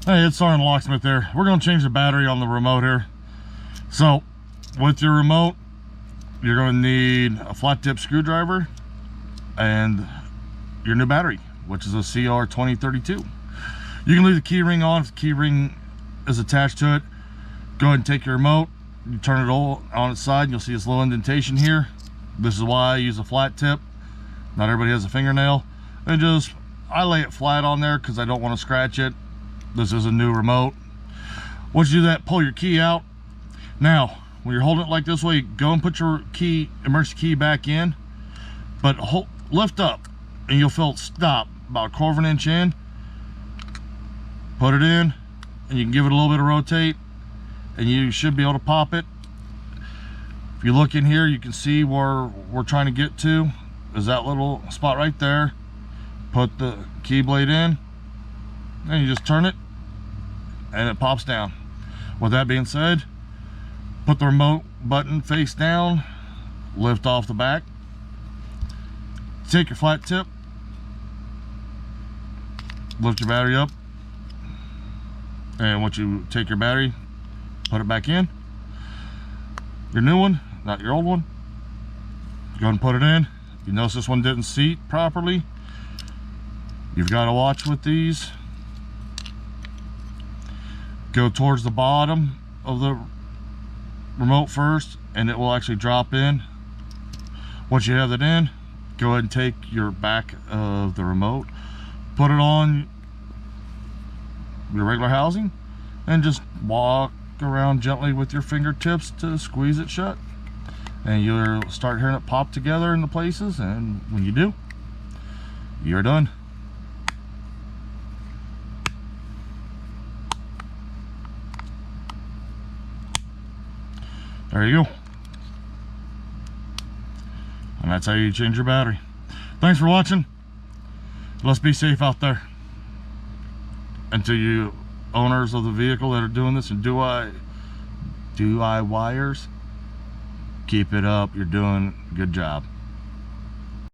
Hey, it's Sergeant Locksmith there. We're going to change the battery on the remote here. So, with your remote, you're going to need a flat tip screwdriver and your new battery, which is a CR2032. You can leave the key ring on if the key ring is attached to it. Go ahead and take your remote, you turn it all on its side, and you'll see this little indentation here. This is why I use a flat tip. Not everybody has a fingernail. And I lay it flat on there because I don't want to scratch it. This is a new remote. Once you do that, pull your key out. Now, when you're holding it like this way, go and put your key, emergency key back in, but lift up and you'll feel it stop about 1/4 inch in. Put it in and you can give it a little bit of rotate and you should be able to pop it. If you look in here, you can see where we're trying to get to is that little spot right there. Put the key blade in and you just turn it and it pops down. With that being said, put the remote button face down, lift off the back, take your flat tip, lift your battery up, and once you take your battery, put it back in. Your new one, not your old one. Go ahead and put it in. You notice this one didn't seat properly. You've got to watch with these. Go towards the bottom of the remote first and it will actually drop in. Once you have it in, go ahead and take your back of the remote, put it on your regular housing and just walk around gently with your fingertips to squeeze it shut, and you'll start hearing it pop together in the places, and when you do, you're done. There you go. And that's how you change your battery. Thanks for watching. Let's be safe out there. And to you owners of the vehicle that are doing this and DIYers, keep it up. You're doing a good job.